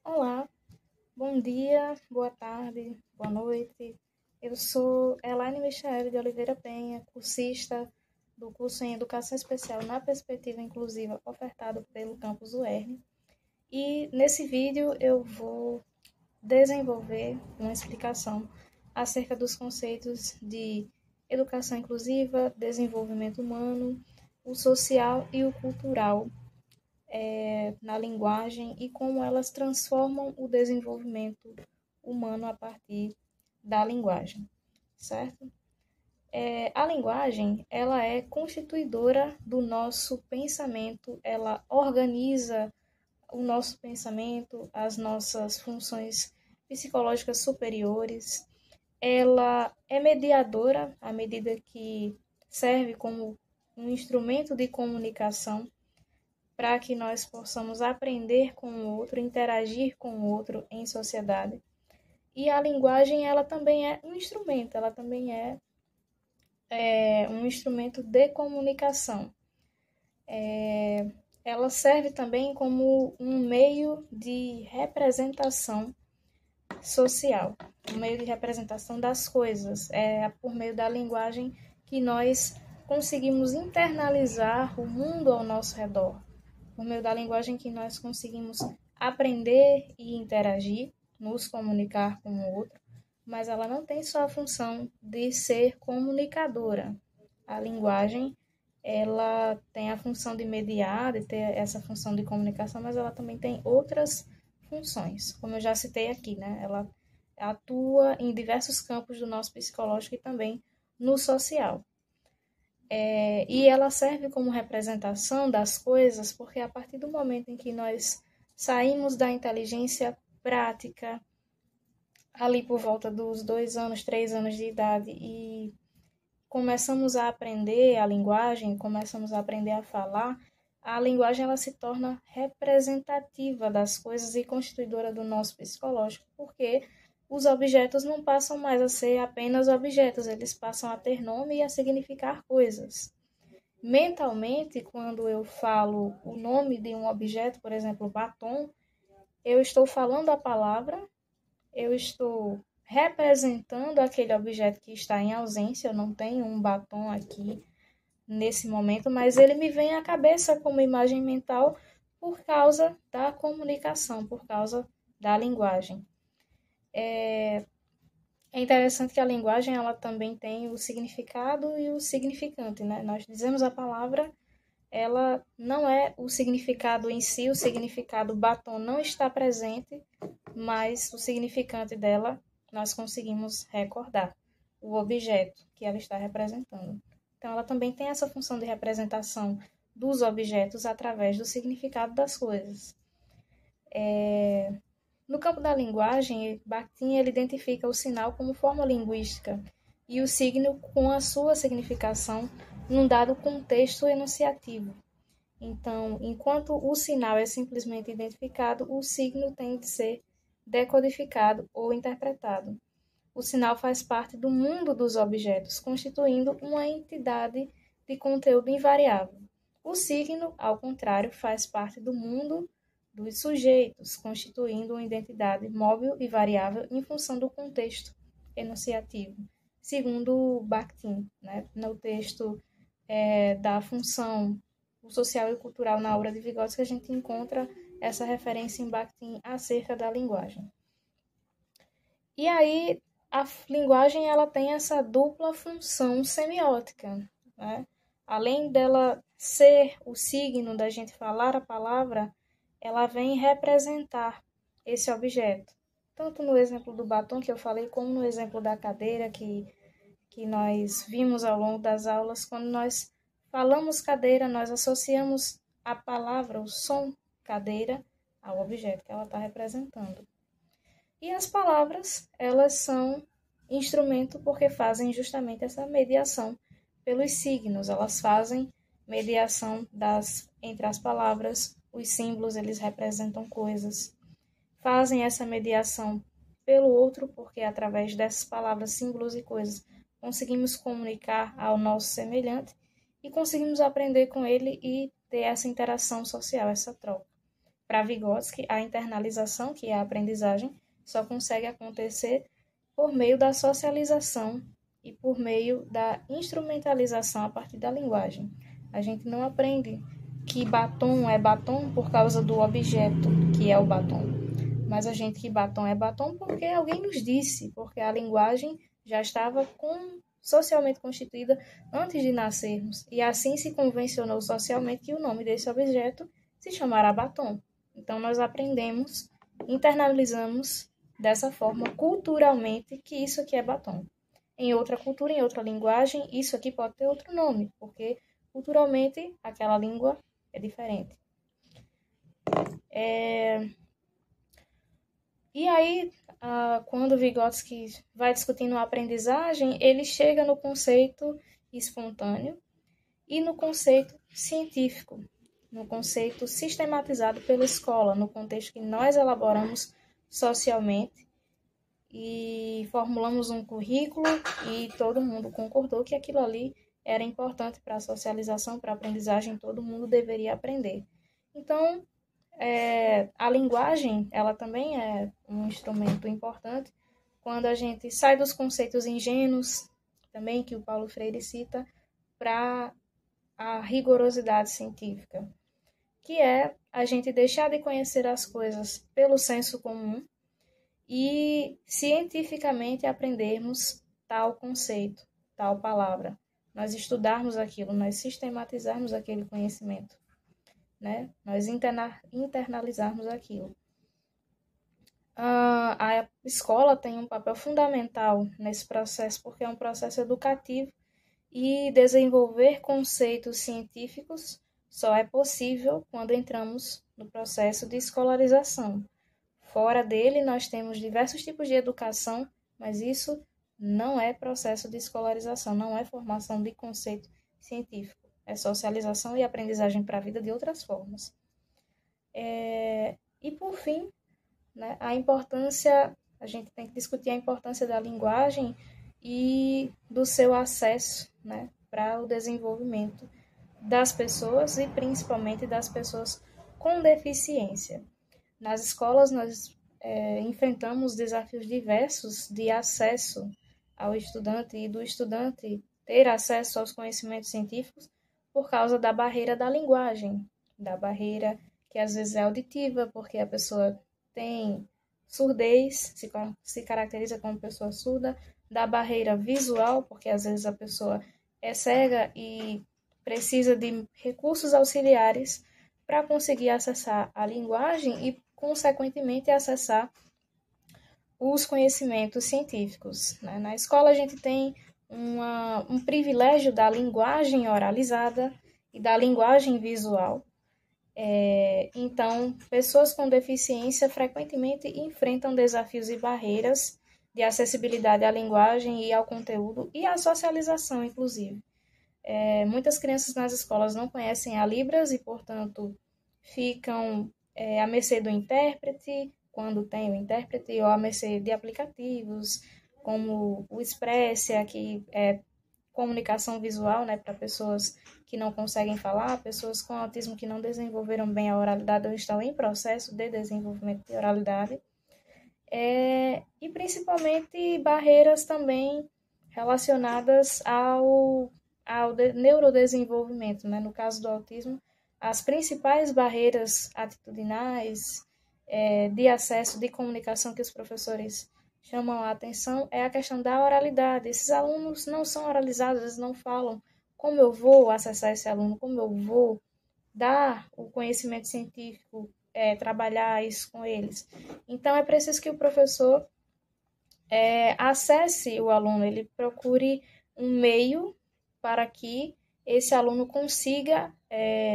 Olá, bom dia, boa tarde, boa noite. Eu sou Elaine Michaele de Oliveira Penha, cursista do curso em Educação Especial na Perspectiva Inclusiva ofertado pelo campus UERN. E nesse vídeo eu vou desenvolver uma explicação acerca dos conceitos de educação inclusiva, desenvolvimento humano, o social e o cultural na linguagem e como elas transformam o desenvolvimento humano a partir da linguagem, certo? A linguagem, ela é constituidora do nosso pensamento, ela organiza o nosso pensamento, as nossas funções psicológicas superiores, ela é mediadora à medida que serve como um instrumento de comunicação para que nós possamos aprender com o outro, interagir com o outro em sociedade. E a linguagem, ela também é um instrumento, ela também é um instrumento de comunicação. Ela serve também como um meio de representação social, um meio de representação das coisas. É por meio da linguagem que nós conseguimos internalizar o mundo ao nosso redor, por meio da linguagem que nós conseguimos aprender e interagir, nos comunicar com o outro, mas ela não tem só a função de ser comunicadora. A linguagem, ela tem a função de mediar, de ter essa função de comunicação, mas ela também tem outras funções, como eu já citei aqui, né? Ela atua em diversos campos do nosso psicológico e também no social. E ela serve como representação das coisas, porque a partir do momento em que nós saímos da inteligência prática, ali por volta dos 2 anos, 3 anos de idade, e começamos a aprender a linguagem, começamos a aprender a falar, a linguagem ela se torna representativa das coisas e constituidora do nosso psicológico, porque os objetos não passam mais a ser apenas objetos, eles passam a ter nome e a significar coisas. Mentalmente, quando eu falo o nome de um objeto, por exemplo, batom, eu estou falando a palavra, eu estou representando aquele objeto que está em ausência, eu não tenho um batom aqui nesse momento, mas ele me vem à cabeça como imagem mental por causa da comunicação, por causa da linguagem. É interessante que a linguagem ela também tem o significado e o significante, né? Nós dizemos a palavra, ela não é o significado em si, o significado batom não está presente, mas o significante dela nós conseguimos recordar, o objeto que ela está representando. Então, ela também tem essa função de representação dos objetos através do significado das coisas. No campo da linguagem, Bakhtin ele identifica o sinal como forma linguística e o signo com a sua significação num dado contexto enunciativo. Então, enquanto o sinal é simplesmente identificado, o signo tem de ser decodificado ou interpretado. O sinal faz parte do mundo dos objetos, constituindo uma entidade de conteúdo invariável. O signo, ao contrário, faz parte do mundo dos sujeitos, constituindo uma identidade móvel e variável em função do contexto enunciativo. Segundo Bakhtin, né, no texto da função o social e o cultural na obra de Vygotsky, a gente encontra essa referência em Bakhtin acerca da linguagem. E aí, a linguagem ela tem essa dupla função semiótica, né? Além dela ser o signo da gente falar a palavra, ela vem representar esse objeto. Tanto no exemplo do batom que eu falei, como no exemplo da cadeira que nós vimos ao longo das aulas. Quando nós falamos cadeira, nós associamos a palavra, o som cadeira, ao objeto que ela está representando. E as palavras, elas são instrumento porque fazem justamente essa mediação pelos signos. Elas fazem mediação entre as palavras, os símbolos, eles representam coisas. Fazem essa mediação pelo outro, porque através dessas palavras, símbolos e coisas, conseguimos comunicar ao nosso semelhante e conseguimos aprender com ele e ter essa interação social, essa troca. para Vygotsky, a internalização, que é a aprendizagem, só consegue acontecer por meio da socialização e por meio da instrumentalização a partir da linguagem. A gente não aprende que batom é batom por causa do objeto, que é o batom. Mas a gente que batom é batom porque alguém nos disse, porque a linguagem já estava socialmente constituída antes de nascermos. E assim se convencionou socialmente que o nome desse objeto se chamará batom. Então, nós aprendemos, internalizamos dessa forma, culturalmente, que isso aqui é batom. Em outra cultura, em outra linguagem, isso aqui pode ter outro nome, porque culturalmente aquela língua é diferente. E aí, quando Vygotsky vai discutindo a aprendizagem, ele chega no conceito espontâneo e no conceito científico, no conceito sistematizado pela escola, no contexto que nós elaboramos socialmente e formulamos um currículo e todo mundo concordou que aquilo ali era importante para a socialização, para a aprendizagem, todo mundo deveria aprender. Então, a linguagem, ela também é um instrumento importante quando a gente sai dos conceitos ingênuos, também que o Paulo Freire cita, para a rigorosidade científica, que é a gente deixar de conhecer as coisas pelo senso comum e cientificamente aprendermos tal conceito, tal palavra. Nós estudarmos aquilo, nós sistematizarmos aquele conhecimento, né? Nós internalizarmos aquilo. A escola tem um papel fundamental nesse processo, porque é um processo educativo e desenvolver conceitos científicos só é possível quando entramos no processo de escolarização. Fora dele, nós temos diversos tipos de educação, mas isso não é processo de escolarização, não é formação de conceito científico. É socialização e aprendizagem para a vida de outras formas. E, por fim, né, a gente tem que discutir a importância da linguagem e do seu acesso, né, para o desenvolvimento das pessoas e principalmente das pessoas com deficiência. Nas escolas, nós enfrentamos desafios diversos de acesso ao estudante e do estudante ter acesso aos conhecimentos científicos por causa da barreira da linguagem, da barreira que às vezes é auditiva, porque a pessoa tem surdez, se caracteriza como pessoa surda, da barreira visual, porque às vezes a pessoa é cega e precisa de recursos auxiliares para conseguir acessar a linguagem e, consequentemente, acessar os conhecimentos científicos, né? Na escola a gente tem um privilégio da linguagem oralizada e da linguagem visual. Então, pessoas com deficiência frequentemente enfrentam desafios e barreiras de acessibilidade à linguagem e ao conteúdo e à socialização, inclusive. Muitas crianças nas escolas não conhecem a Libras e, portanto, ficam à mercê do intérprete, quando tem o intérprete, ou à mercê de aplicativos, como o Expressia, que é comunicação visual, né, para pessoas que não conseguem falar, pessoas com autismo que não desenvolveram bem a oralidade ou estão em processo de desenvolvimento de oralidade. E principalmente barreiras também relacionadas ao neurodesenvolvimento, né? No caso do autismo, as principais barreiras atitudinais de acesso, de comunicação que os professores chamam a atenção é a questão da oralidade. Esses alunos não são oralizados, eles não falam como eu vou acessar esse aluno, como eu vou dar o conhecimento científico, trabalhar isso com eles. Então, é preciso que o professor acesse o aluno, ele procure um meio para que esse aluno consiga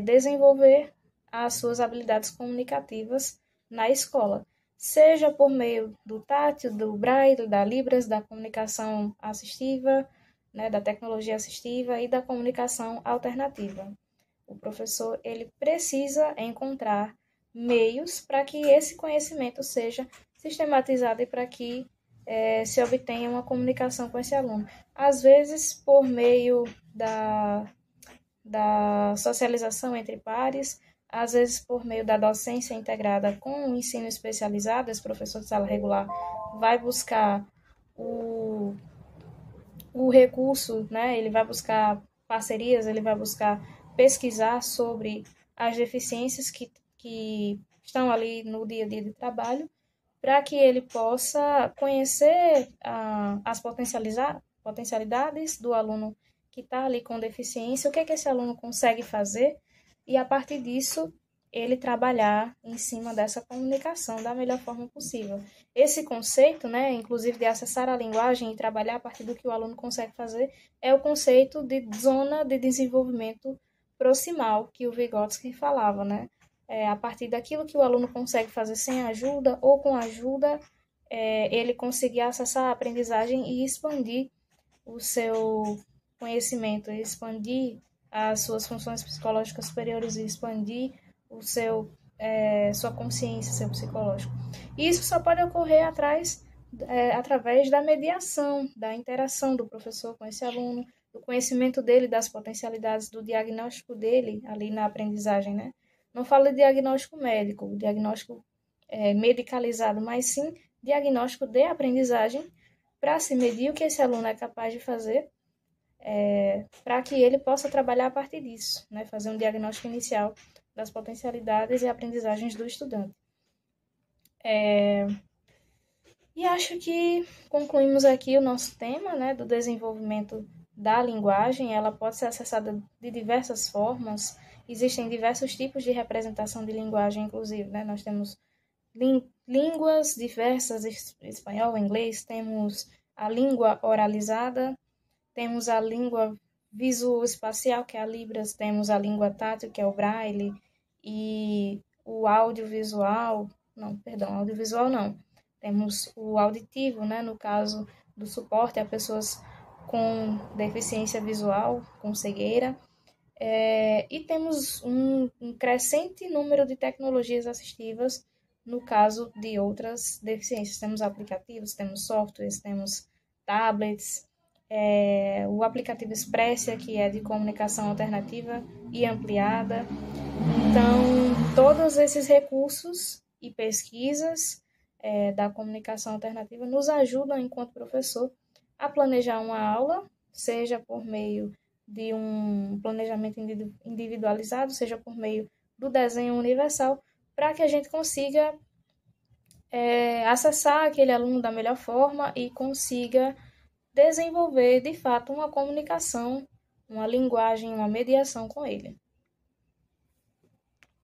desenvolver as suas habilidades comunicativas na escola, seja por meio do tátil, do braille, da Libras, da comunicação assistiva, né, da tecnologia assistiva e da comunicação alternativa. O professor ele precisa encontrar meios para que esse conhecimento seja sistematizado e para que se obtenha uma comunicação com esse aluno. Às vezes, por meio da socialização entre pares, às vezes por meio da docência integrada com o ensino especializado, esse professor de sala regular vai buscar o recurso, né? Ele vai buscar parcerias, ele vai buscar pesquisar sobre as deficiências que estão ali no dia a dia de trabalho, para que ele possa conhecer as potencialidades do aluno que está ali com deficiência, o que esse aluno consegue fazer, e a partir disso ele trabalhar em cima dessa comunicação da melhor forma possível. Esse conceito, né, inclusive de acessar a linguagem e trabalhar a partir do que o aluno consegue fazer, é o conceito de zona de desenvolvimento proximal que o Vygotsky falava, né? A partir daquilo que o aluno consegue fazer sem ajuda ou com ajuda, ele conseguir acessar a aprendizagem e expandir o seu conhecimento, expandir as suas funções psicológicas superiores e expandir sua consciência, seu psicológico. E isso só pode ocorrer através da mediação, da interação do professor com esse aluno, do conhecimento dele das potencialidades, do diagnóstico dele ali na aprendizagem, né? Não falo de diagnóstico médico, diagnóstico medicalizado, mas sim diagnóstico de aprendizagem para se medir o que esse aluno é capaz de fazer, para que ele possa trabalhar a partir disso, né? Fazer um diagnóstico inicial das potencialidades e aprendizagens do estudante. E acho que concluímos aqui o nosso tema, né, do desenvolvimento da linguagem. Ela pode ser acessada de diversas formas. Existem diversos tipos de representação de linguagem, inclusive, né? Nós temos línguas diversas, espanhol, inglês, temos a língua oralizada, temos a língua visoespacial, que é a Libras, temos a língua tátil, que é o Braille, e o audiovisual, audiovisual não, temos o auditivo, né, no caso do suporte a pessoas com deficiência visual, com cegueira, e temos um crescente número de tecnologias assistivas no caso de outras deficiências. Temos aplicativos, temos softwares, temos tablets, o aplicativo Expressia, que é de comunicação alternativa e ampliada. Então, todos esses recursos e pesquisas da comunicação alternativa nos ajudam, enquanto professor, a planejar uma aula, seja por meio de um planejamento individualizado, seja por meio do desenho universal, para que a gente consiga acessar aquele aluno da melhor forma e consiga desenvolver, de fato, uma comunicação, uma linguagem, uma mediação com ele.